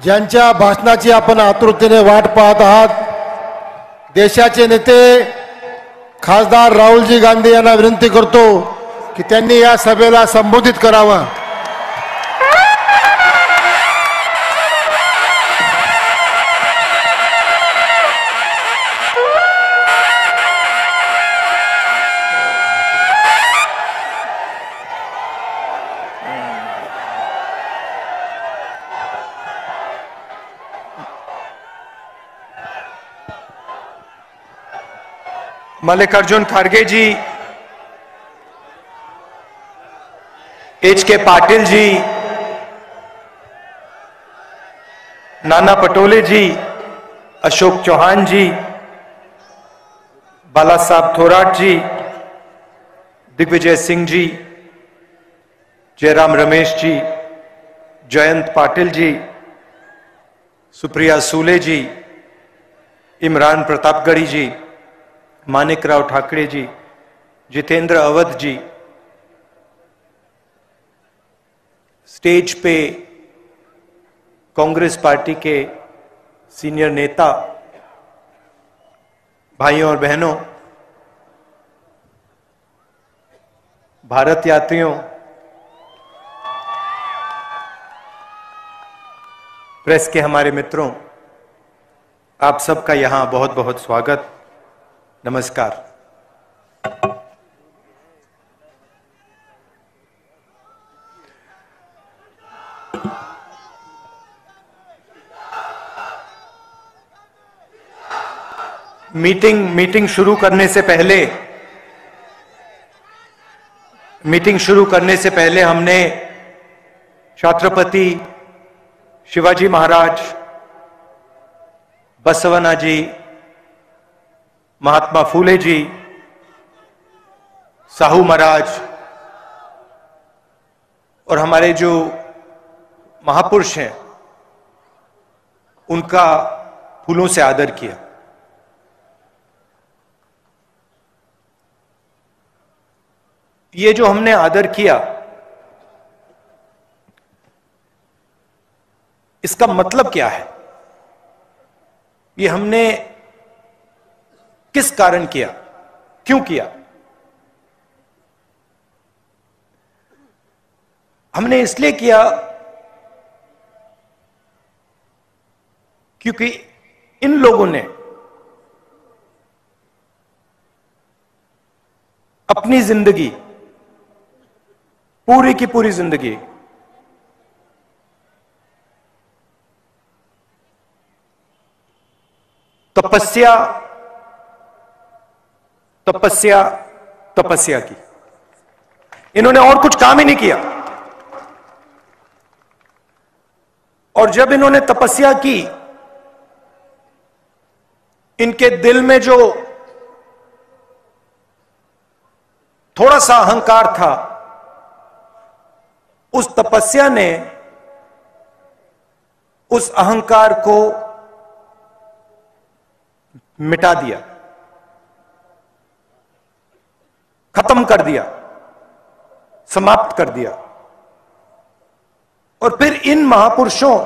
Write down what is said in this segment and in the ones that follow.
ज्यांच्या भाषणाची आपण आतुरतेने वाट पाहत आहात देशाचे नेते खासदार राहुलजी गांधी यांना विनंती करतो की त्यांनी या सभेला संबोधित करावं। मल्लिकार्जुन खड़गे जी, एच.के. पाटिल जी, नाना पटोले जी, अशोक चौहान जी, बाला साहब थोराट जी, दिग्विजय सिंह जी, जयराम रमेश जी, जयंत पाटिल जी, सुप्रिया सूले जी, इमरान प्रतापगढ़ी जी, मानिकराव ठाकरे जी, जितेंद्र अवध जी, स्टेज पे कांग्रेस पार्टी के सीनियर नेता, भाइयों और बहनों, भारत यात्रियों, प्रेस के हमारे मित्रों, आप सबका यहां बहुत बहुत स्वागत, नमस्कार। मीटिंग शुरू करने से पहले हमने छत्रपति शिवाजी महाराज, बसवण्णा जी, महात्मा फूले जी, साहू महाराज और हमारे जो महापुरुष हैं उनका फूलों से आदर किया। ये जो हमने आदर किया, इसका मतलब क्या है? ये हमने किस कारण किया, क्यों किया? हमने इसलिए किया क्योंकि इन लोगों ने अपनी जिंदगी, पूरी की पूरी जिंदगी तपस्या तपस्या तपस्या की। इन्होंने और कुछ काम ही नहीं किया। और जब इन्होंने तपस्या की, इनके दिल में जो थोड़ा सा अहंकार था, उस तपस्या ने उस अहंकार को मिटा दिया, खत्म कर दिया, समाप्त कर दिया। और फिर इन महापुरुषों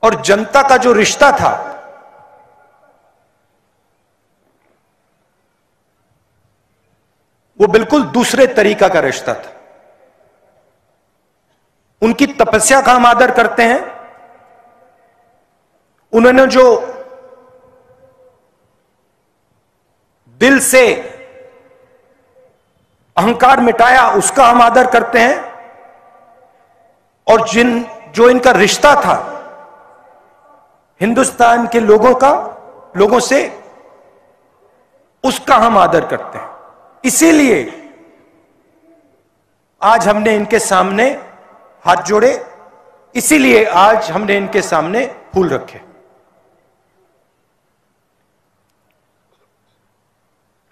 और जनता का जो रिश्ता था, वो बिल्कुल दूसरे तरीका का रिश्ता था। उनकी तपस्या का हम आदर करते हैं। उन्होंने जो दिल से अहंकार मिटाया, उसका हम आदर करते हैं। और जो इनका रिश्ता था हिंदुस्तान के लोगों से, उसका हम आदर करते हैं। इसीलिए आज हमने इनके सामने हाथ जोड़े, इसीलिए आज हमने इनके सामने फूल रखे।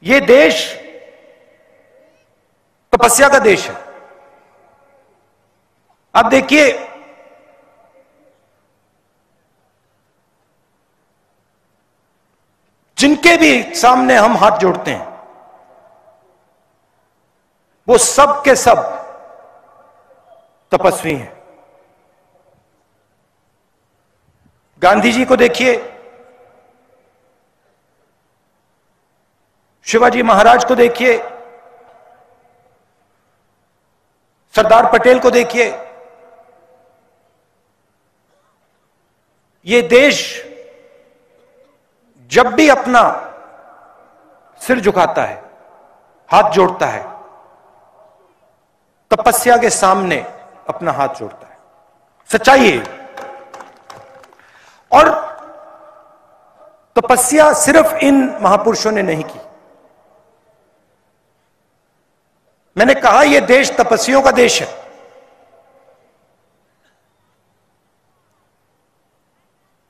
ये देश तपस्या का देश है। आप देखिए, जिनके भी सामने हम हाथ जोड़ते हैं, वो सब के सब तपस्वी हैं। गांधी जी को देखिए, शिवाजी महाराज को देखिए, सरदार पटेल को देखिए। ये देश जब भी अपना सिर झुकाता है, हाथ जोड़ता है, तपस्या के सामने अपना हाथ जोड़ता है। सच्चाई है। और तपस्या सिर्फ इन महापुरुषों ने नहीं की। मैंने कहा यह देश तपस्वियों का देश है।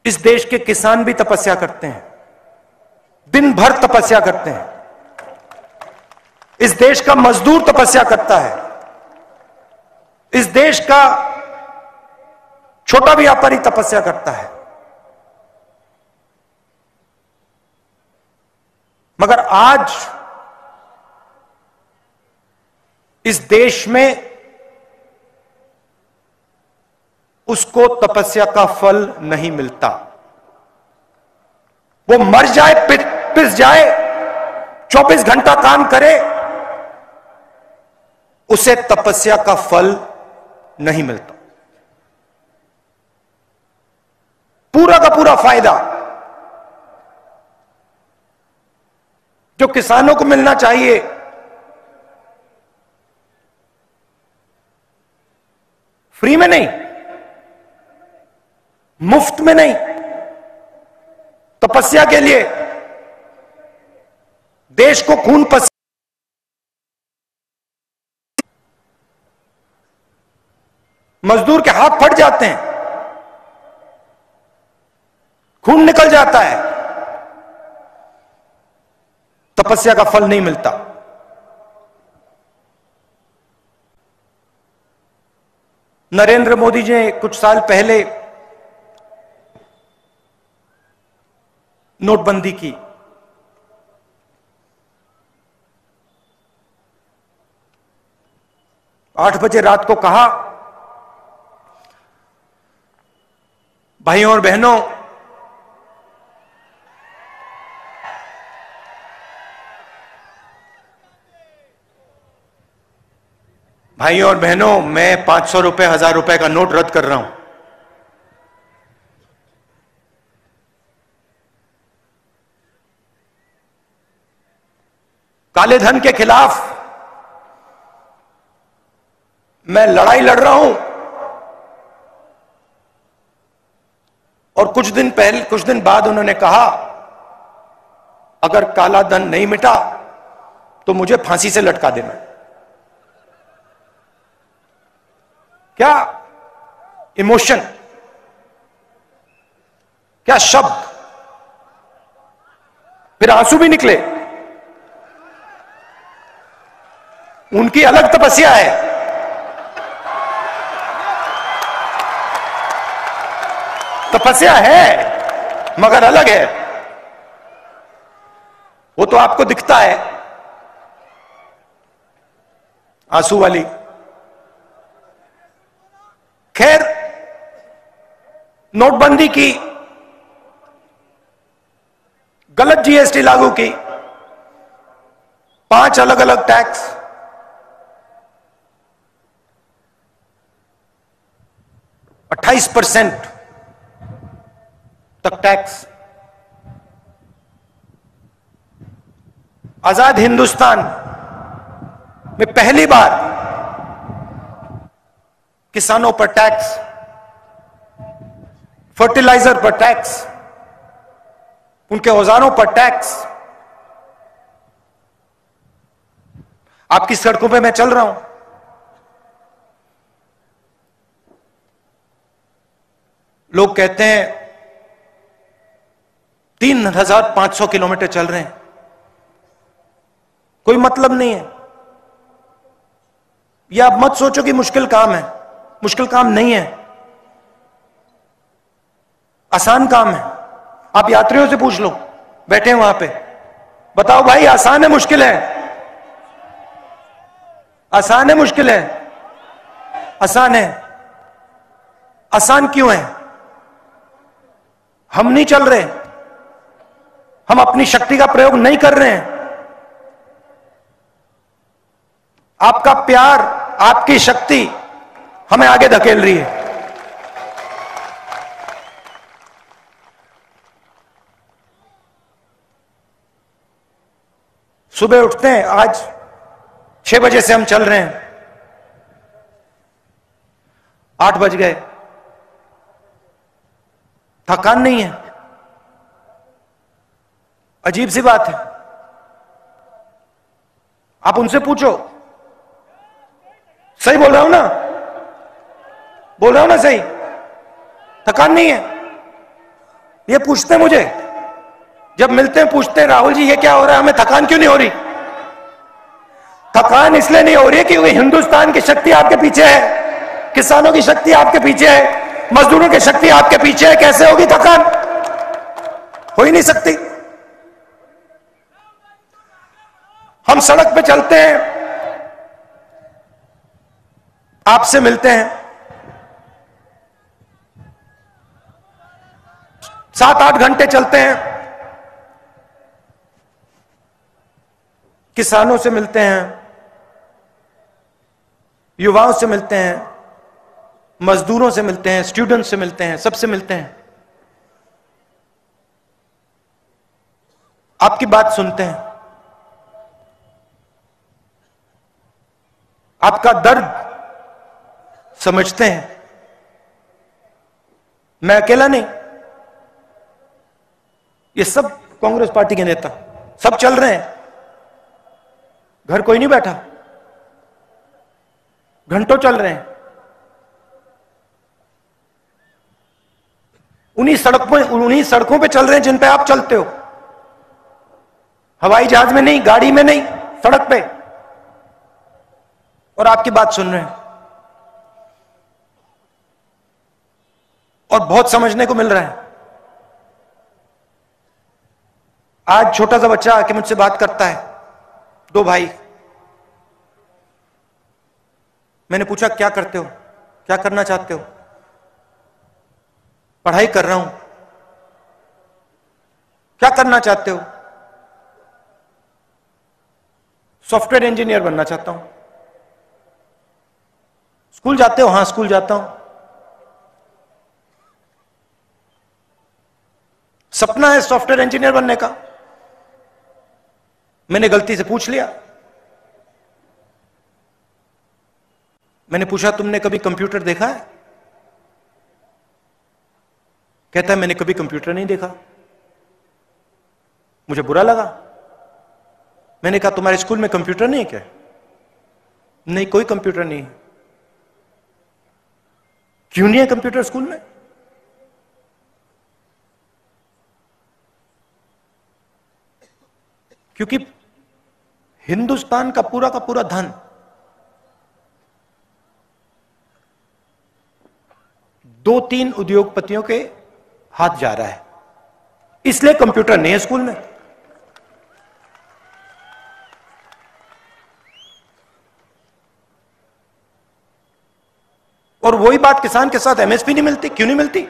इस देश के किसान भी तपस्या करते हैं, दिन भर तपस्या करते हैं। इस देश का मजदूर तपस्या करता है। इस देश का छोटा व्यापारी तपस्या करता है। मगर आज इस देश में उसको तपस्या का फल नहीं मिलता। वो मर जाए, पिस जाए, 24 घंटा काम करे, उसे तपस्या का फल नहीं मिलता। पूरा का पूरा फायदा जो किसानों को मिलना चाहिए, फ्री में नहीं, मुफ्त में नहीं, तपस्या के लिए देश को खून पसीना, मजदूर के हाथ फट जाते हैं, खून निकल जाता है, तपस्या का फल नहीं मिलता। नरेंद्र मोदी जी ने कुछ साल पहले नोटबंदी की। आठ बजे रात को कहा, भाइयों और बहनों, भाइयों और बहनों, मैं 500 रुपए, 1000 रुपए का नोट रद्द कर रहा हूं। काले धन के खिलाफ मैं लड़ाई लड़ रहा हूं। और कुछ दिन बाद उन्होंने कहा, अगर काला धन नहीं मिटा तो मुझे फांसी से लटका देना। क्या इमोशन, क्या शब्द, फिर आंसू भी निकले। उनकी अलग तपस्या है। तपस्या है मगर अलग है। वो तो आपको दिखता है, आंसू वाली। खैर, नोटबंदी की, गलत जीएसटी लागू की, 5 अलग अलग टैक्स, 28% तक टैक्स। आजाद हिंदुस्तान में पहली बार किसानों पर टैक्स, फर्टिलाइजर पर टैक्स, उनके औजारों पर टैक्स। आपकी सड़कों पे मैं चल रहा हूं, लोग कहते हैं 3500 किलोमीटर चल रहे हैं, कोई मतलब नहीं है। यह आप मत सोचो कि मुश्किल काम है। मुश्किल काम नहीं है, आसान काम है। आप यात्रियों से पूछ लो, बैठे हैं वहां पे, बताओ भाई आसान है मुश्किल है? आसान है मुश्किल है? आसान है। आसान क्यों है? हम नहीं चल रहे, हम अपनी शक्ति का प्रयोग नहीं कर रहे हैं। आपका प्यार, आपकी शक्ति हमें आगे धकेल रही है। सुबह उठते हैं, आज 6 बजे से हम चल रहे हैं, 8 बज गए, थकान नहीं है। अजीब सी बात है। आप उनसे पूछो, सही बोल रहा हूं ना? बोल रहा हूं ना सही? थकान नहीं है। ये पूछते हैं मुझे, जब मिलते हैं पूछते हैं, राहुल जी ये क्या हो रहा है, हमें थकान क्यों नहीं हो रही? थकान इसलिए नहीं हो रही है क्योंकि हिंदुस्तान की शक्ति आपके पीछे है, किसानों की शक्ति आपके पीछे है, मजदूरों की शक्ति आपके पीछे है। कैसे होगी थकान? हो ही नहीं सकती। हम सड़क पे चलते हैं, आपसे मिलते हैं, 7-8 घंटे चलते हैं, किसानों से मिलते हैं, युवाओं से मिलते हैं, मजदूरों से मिलते हैं, स्टूडेंट से मिलते हैं, सबसे मिलते हैं, आपकी बात सुनते हैं, आपका दर्द समझते हैं। मैं अकेला नहीं, ये सब कांग्रेस पार्टी के नेता सब चल रहे हैं। घर कोई नहीं बैठा, घंटों चल रहे हैं। उन्हीं सड़कों पे चल रहे हैं जिन पे आप चलते हो। हवाई जहाज में नहीं, गाड़ी में नहीं, सड़क पे, और आपकी बात सुन रहे हैं। और बहुत समझने को मिल रहा है। आज छोटा सा बच्चा आके मुझसे बात करता है, 2 भाई। मैंने पूछा क्या करते हो, क्या करना चाहते हो? पढ़ाई कर रहा हूं। क्या करना चाहते हो? सॉफ्टवेयर इंजीनियर बनना चाहता हूं। स्कूल जाते हो? हां, स्कूल जाता हूं। सपना है सॉफ्टवेयर इंजीनियर बनने का। मैंने गलती से पूछ लिया। मैंने पूछा तुमने कभी कंप्यूटर देखा है? कहता है मैंने कभी कंप्यूटर नहीं देखा। मुझे बुरा लगा। मैंने कहा तुम्हारे स्कूल में कंप्यूटर नहीं है क्या? नहीं, कोई कंप्यूटर नहीं है। क्यों नहीं है कंप्यूटर स्कूल में? क्योंकि हिंदुस्तान का पूरा धन दो तीन उद्योगपतियों के हाथ जा रहा है, इसलिए कंप्यूटर नहीं है स्कूल में। और वही बात किसान के साथ एमएसपी नहीं मिलती। क्यों नहीं मिलती?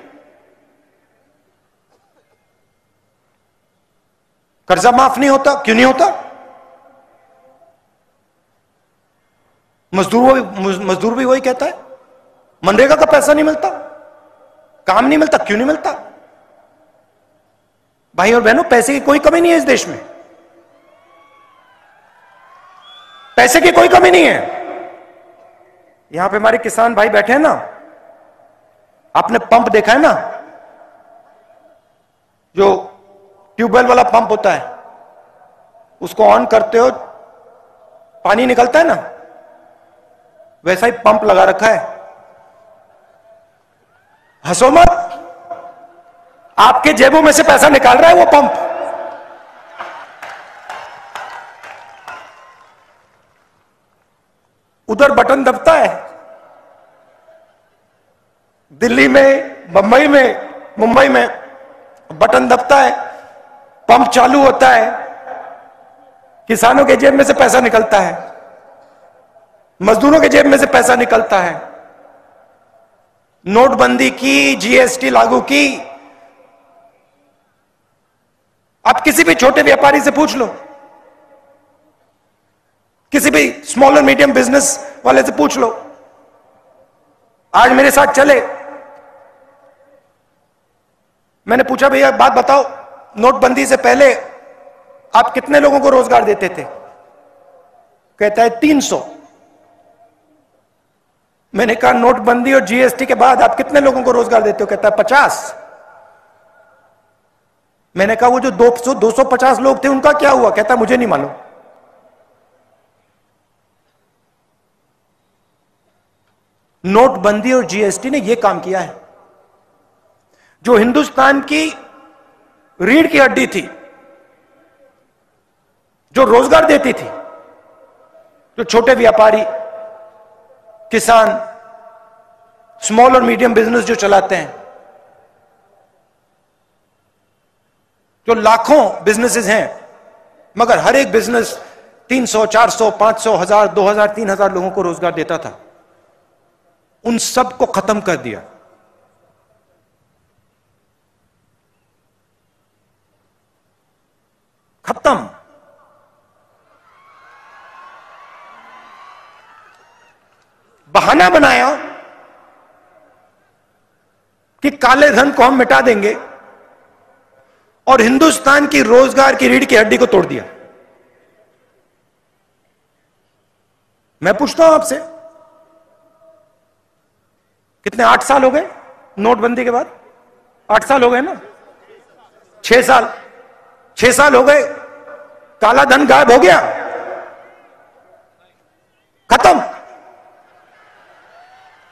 कर्जा माफ नहीं होता। क्यों नहीं होता? मजदूर भी वही कहता है, मनरेगा का पैसा नहीं मिलता, काम नहीं मिलता। क्यों नहीं मिलता? भाई और बहनों, पैसे की कोई कमी नहीं है इस देश में। पैसे की कोई कमी नहीं है। यहां पे हमारे किसान भाई बैठे हैं ना, आपने पंप देखा है ना, जो ट्यूबवेल वाला पंप होता है, उसको ऑन करते हो पानी निकलता है ना, वैसा ही पंप लगा रखा है। हंसो मत, आपके जेबों में से पैसा निकाल रहा है वो पंप। उधर बटन दबता है, दिल्ली में, बंबई में, मुंबई में बटन दबता है, पंप चालू होता है, किसानों के जेब में से पैसा निकलता है, मजदूरों के जेब में से पैसा निकलता है, नोटबंदी की, जीएसटी लागू की। आप किसी भी छोटे व्यापारी से पूछ लो, किसी भी स्मॉल और मीडियम बिजनेस वाले से पूछ लो। आज मेरे साथ चले, मैंने पूछा भैया बात बताओ, नोटबंदी से पहले आप कितने लोगों को रोजगार देते थे? कहता है 300। मैंने कहा नोटबंदी और जीएसटी के बाद आप कितने लोगों को रोजगार देते हो? कहता है 50। मैंने कहा वो जो 250 लोग थे उनका क्या हुआ? कहता मुझे नहीं मालूम। नोटबंदी और जीएसटी ने यह काम किया है। जो हिंदुस्तान की रीढ़ की हड्डी थी, जो रोजगार देती थी, जो छोटे व्यापारी, किसान, स्मॉल और मीडियम बिजनेस जो चलाते हैं, जो लाखों बिजनेसेस हैं, मगर हर एक बिजनेस 300, 400, 500, 1000, 2000, 3000 लोगों को रोजगार देता था, उन सब को खत्म कर दिया। खत्म। बहाना बनाया कि काले धन को हम मिटा देंगे और हिंदुस्तान की रोजगार की रीढ़ की हड्डी को तोड़ दिया। मैं पूछता हूं आपसे, कितने 8 साल हो गए नोटबंदी के बाद? 8 साल हो गए ना? 6 साल, 6 साल हो गए, काला धन गायब हो गया, खत्म,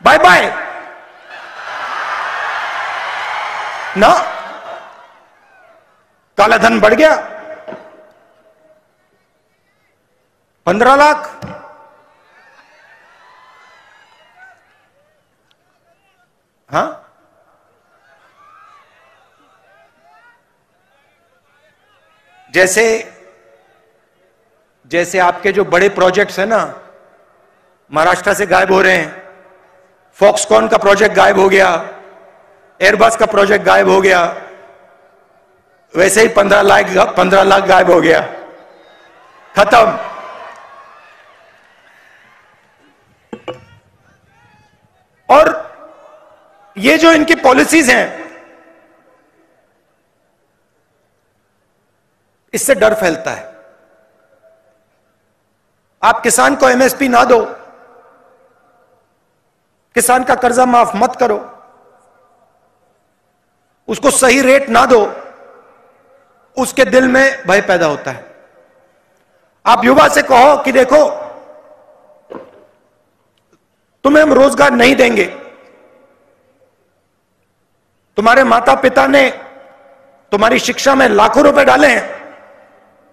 बाय बाय ना। काला धन बढ़ गया 15 लाख। हाँ, जैसे आपके जो बड़े प्रोजेक्ट्स हैं ना, महाराष्ट्र से गायब हो रहे हैं। फॉक्सकॉन का प्रोजेक्ट गायब हो गया, एयरबस का प्रोजेक्ट गायब हो गया, वैसे ही 15 लाख गायब हो गया, खत्म। और ये जो इनकी पॉलिसीज हैं, इससे डर फैलता है। आप किसान को एमएसपी ना दो, किसान का कर्जा माफ मत करो, उसको सही रेट ना दो, उसके दिल में भय पैदा होता है। आप युवा से कहो कि देखो तुम्हें हम रोजगार नहीं देंगे, तुम्हारे माता पिता ने तुम्हारी शिक्षा में लाखों रुपए डाले हैं,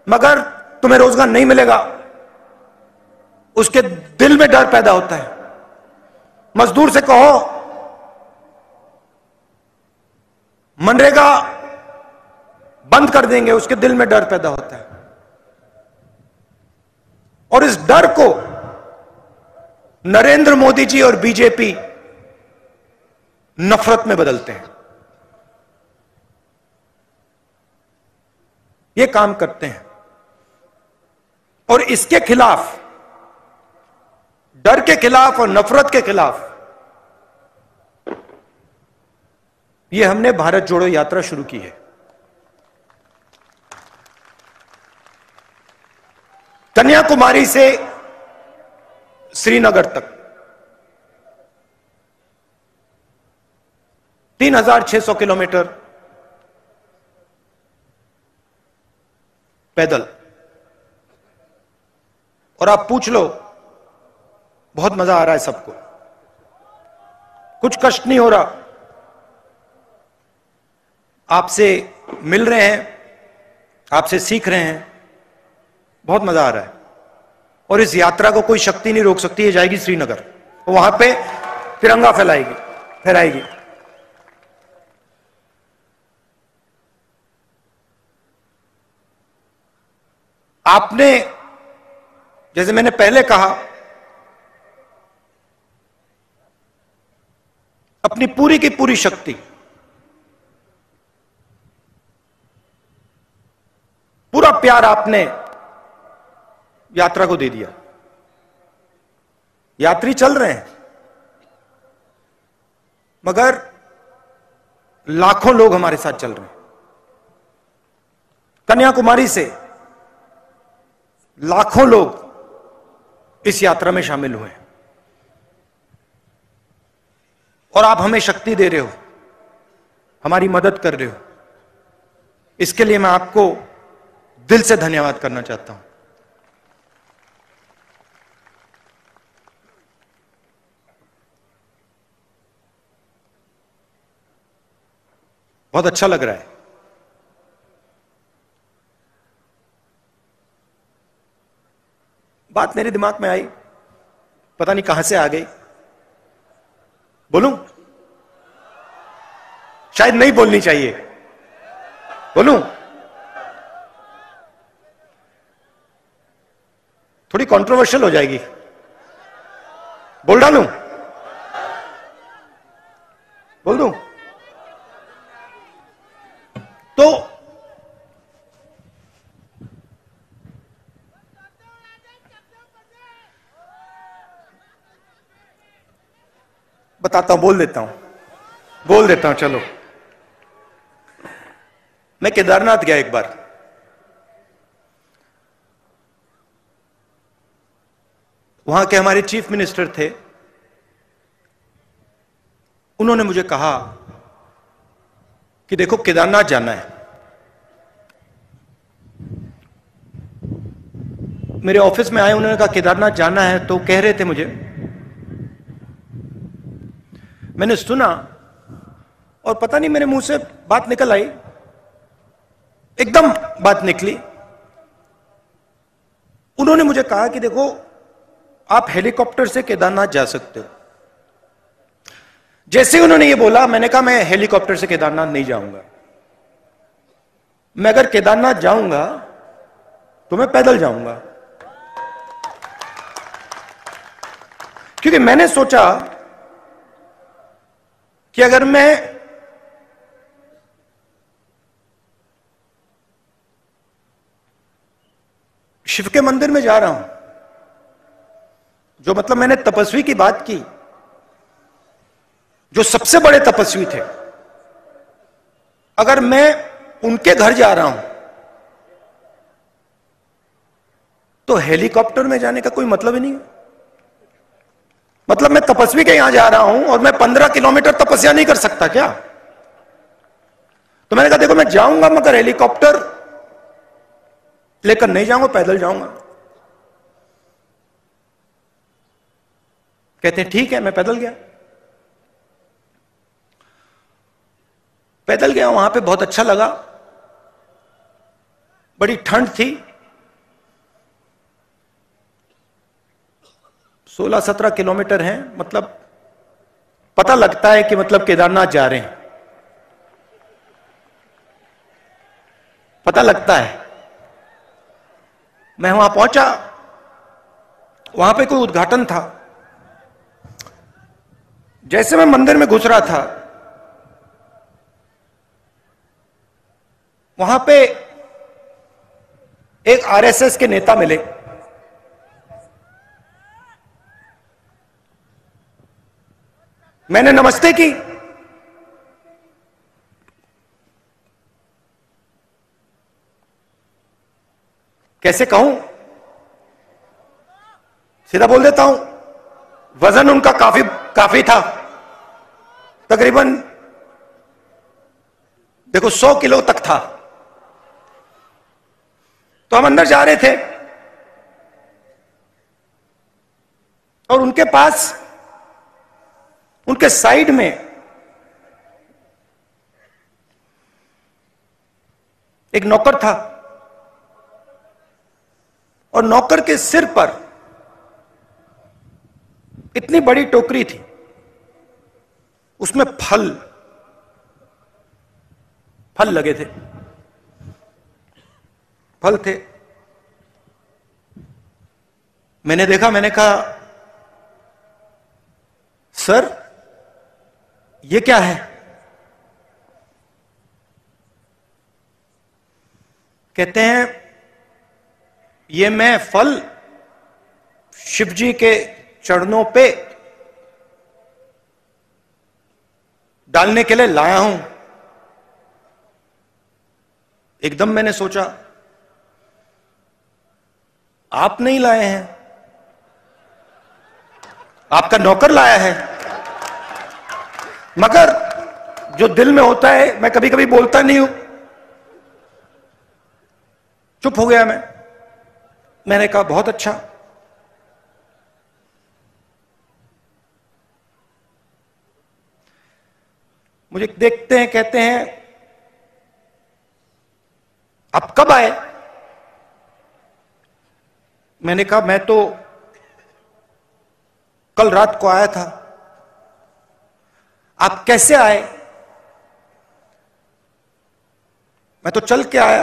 मगर तुम्हें रोजगार नहीं मिलेगा, उसके दिल में डर पैदा होता है। मजदूर से कहो मनरेगा बंद कर देंगे, उसके दिल में डर पैदा होता है। और इस डर को नरेंद्र मोदी जी और बीजेपी नफरत में बदलते हैं। ये काम करते हैं और इसके खिलाफ, डर के खिलाफ और नफरत के खिलाफ, ये हमने भारत जोड़ो यात्रा शुरू की है। कन्याकुमारी से श्रीनगर तक 3600 किलोमीटर पैदल। और आप पूछ लो, बहुत मजा आ रहा है सबको, कुछ कष्ट नहीं हो रहा, आपसे मिल रहे हैं, आपसे सीख रहे हैं, बहुत मजा आ रहा है। और इस यात्रा को कोई शक्ति नहीं रोक सकती। ये जाएगी श्रीनगर, वहां पे तिरंगा फहराएगी। आपने, जैसे मैंने पहले कहा, अब अपनी पूरी की पूरी शक्ति, पूरा प्यार आपने यात्रा को दे दिया। यात्री चल रहे हैं, मगर लाखों लोग हमारे साथ चल रहे हैं। कन्याकुमारी से लाखों लोग इस यात्रा में शामिल हुए हैं और आप हमें शक्ति दे रहे हो, हमारी मदद कर रहे हो। इसके लिए मैं आपको दिल से धन्यवाद करना चाहता हूं। बहुत अच्छा लग रहा है। बात मेरे दिमाग में आई, पता नहीं कहां से आ गई। बोलूं? शायद नहीं बोलनी चाहिए। बोलूं? थोड़ी कंट्रोवर्शियल हो जाएगी। बोल डालूं? बोल दूं? तो बताता हूं, बोल देता हूं। चलो, मैं केदारनाथ गया एक बार। वहां के हमारे चीफ मिनिस्टर थे, उन्होंने मुझे कहा कि देखो केदारनाथ जाना है। मेरे ऑफिस में आए, उन्होंने कहा केदारनाथ जाना है, तो कह रहे थे मुझे। मैंने सुना और पता नहीं मेरे मुंह से बात निकल आई, एकदम बात निकली। उन्होंने मुझे कहा कि देखो आप हेलीकॉप्टर से केदारनाथ जा सकते हो। जैसे ही उन्होंने ये बोला, मैंने कहा मैं हेलीकॉप्टर से केदारनाथ नहीं जाऊंगा। मैं अगर केदारनाथ जाऊंगा तो मैं पैदल जाऊंगा, क्योंकि मैंने सोचा कि अगर मैं शिव के मंदिर में जा रहा हूं, जो मतलब मैंने तपस्वी की बात की, जो सबसे बड़े तपस्वी थे, अगर मैं उनके घर जा रहा हूं तो हेलीकॉप्टर में जाने का कोई मतलब ही नहीं है। मतलब मैं तपस्वी के यहां जा रहा हूं और मैं 15 किलोमीटर तपस्या नहीं कर सकता क्या? तो मैंने कहा देखो मैं जाऊंगा, मगर हेलीकॉप्टर लेकर नहीं जाऊंगा, पैदल जाऊंगा। कहते हैं ठीक है। मैं पैदल गया। वहां पे बहुत अच्छा लगा। बड़ी ठंड थी। 16-17 किलोमीटर हैं, मतलब पता लगता है कि मतलब केदारनाथ जा रहे हैं, पता लगता है। मैं वहां पहुंचा, वहां पे कोई उद्घाटन था। जैसे मैं मंदिर में घुस रहा था, वहां पे एक आरएसएस के नेता मिले। मैंने नमस्ते की। कैसे कहूं, सीधा बोल देता हूं, वजन उनका काफी था, तकरीबन देखो 100 किलो तक था। तो हम अंदर जा रहे थे और उनके पास, उनके साइड में एक नौकर था और नौकर के सिर पर इतनी बड़ी टोकरी थी, उसमें फल लगे थे, फल थे। मैंने देखा, मैंने कहा सर ये क्या है? कहते हैं ये मैं फल शिव जी के चरणों पे डालने के लिए लाया हूं। एकदम मैंने सोचा आप नहीं लाए हैं, आपका नौकर लाया है। मगर जो दिल में होता है मैं कभी कभी बोलता नहीं हूं, चुप हो गया मैं। मैंने कहा बहुत अच्छा। मुझे देखते हैं, कहते हैं आप कब आए? मैंने कहा मैं तो कल रात को आया था। आप कैसे आए? मैं तो चल के आया।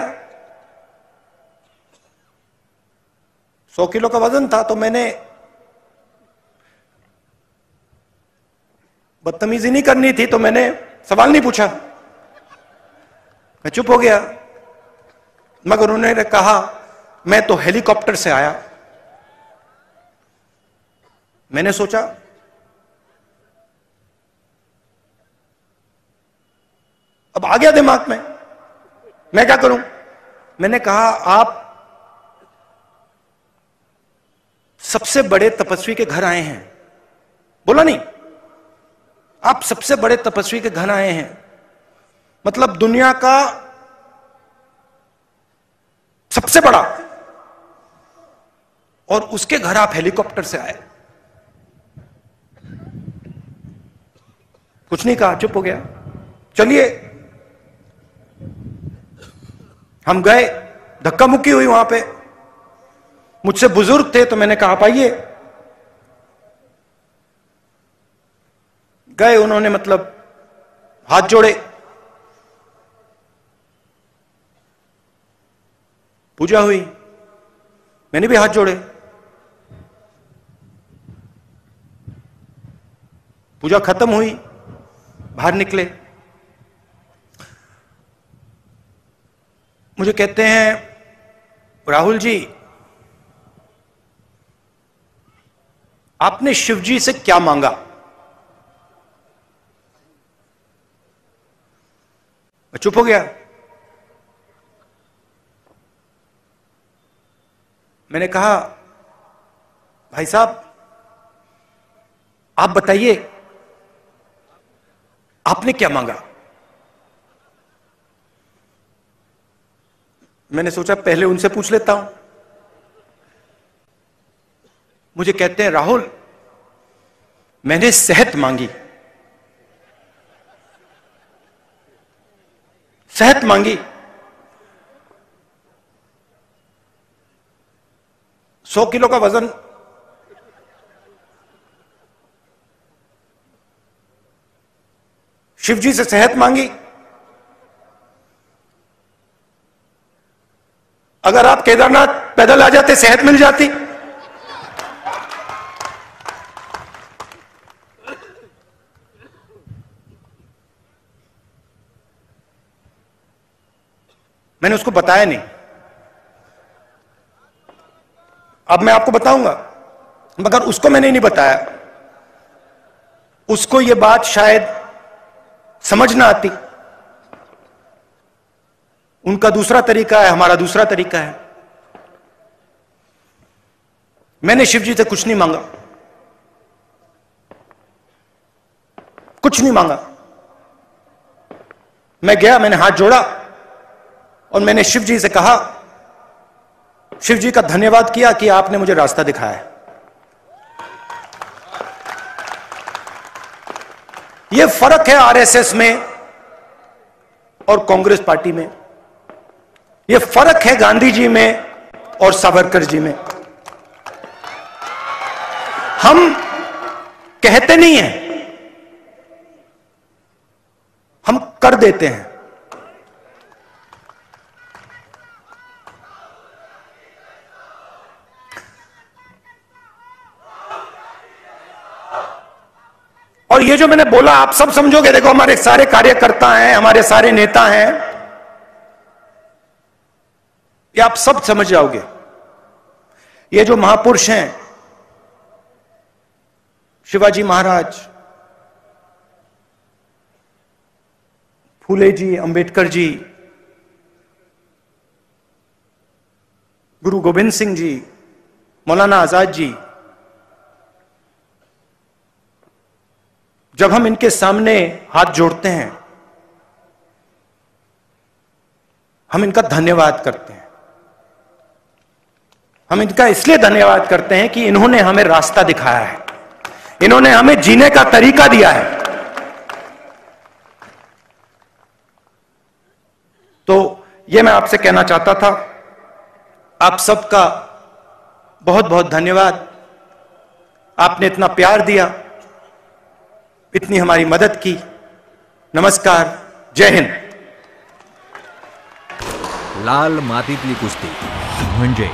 100 किलो का वजन था, तो मैंने बदतमीजी नहीं करनी थी, तो मैंने सवाल नहीं पूछा, मैं चुप हो गया। मगर उन्होंने कहा मैं तो हेलीकॉप्टर से आया। मैंने सोचा अब आ गया दिमाग में, मैं क्या करूं। मैंने कहा आप सबसे बड़े तपस्वी के घर आए हैं। बोला नहीं, आप सबसे बड़े तपस्वी के घर आए हैं, मतलब दुनिया का सबसे बड़ा, और उसके घर आप हेलीकॉप्टर से आए। कुछ नहीं कहा, चुप हो गया। चलिए हम गए, धक्का मुक्की हुई वहां पे। मुझसे बुजुर्ग थे तो मैंने कहा आप आइए। गए, उन्होंने मतलब हाथ जोड़े, पूजा हुई, मैंने भी हाथ जोड़े, पूजा खत्म हुई, बाहर निकले। मुझे कहते हैं राहुल जी आपने शिव जी से क्या मांगा? मैं चुप हो गया। मैंने कहा भाई साहब आप बताइए आपने क्या मांगा? मैंने सोचा पहले उनसे पूछ लेता हूं। मुझे कहते हैं राहुल मैंने सेहत मांगी। सेहत मांगी। 100 किलो का वजन, शिव जी से सेहत मांगी। अगर आप केदारनाथ पैदल आ जाते सेहत मिल जाती। मैंने उसको बताया नहीं। अब मैं आपको बताऊंगा, मगर उसको मैंने नहीं बताया। उसको यह बात शायद समझ ना आती। उनका दूसरा तरीका है, हमारा दूसरा तरीका है। मैंने शिव जी से कुछ नहीं मांगा, कुछ नहीं मांगा। मैं गया, मैंने हाथ जोड़ा और मैंने शिव जी से कहा, शिव जी का धन्यवाद किया कि आपने मुझे रास्ता दिखाया। यह फर्क है आरएसएस में और कांग्रेस पार्टी में। यह फर्क है गांधी जी में और सावरकर जी में। हम कहते नहीं हैं, हम कर देते हैं। और और ये जो मैंने बोला आप सब समझोगे, देखो हमारे सारे कार्यकर्ता हैं, हमारे सारे नेता हैं, ये आप सब समझ जाओगे। ये जो महापुरुष हैं, शिवाजी महाराज, फूले जी, अंबेडकर जी, गुरु गोविंद सिंह जी, मौलाना आजाद जी, जब हम इनके सामने हाथ जोड़ते हैं, हम इनका धन्यवाद करते हैं। हम इनका इसलिए धन्यवाद करते हैं कि इन्होंने हमें रास्ता दिखाया है, इन्होंने हमें जीने का तरीका दिया है। तो ये मैं आपसे कहना चाहता था। आप सबका बहुत बहुत धन्यवाद। आपने इतना प्यार दिया, इतनी हमारी मदद की। नमस्कार, जय हिंद। लाल मातीतली कुस्ती म्हणजे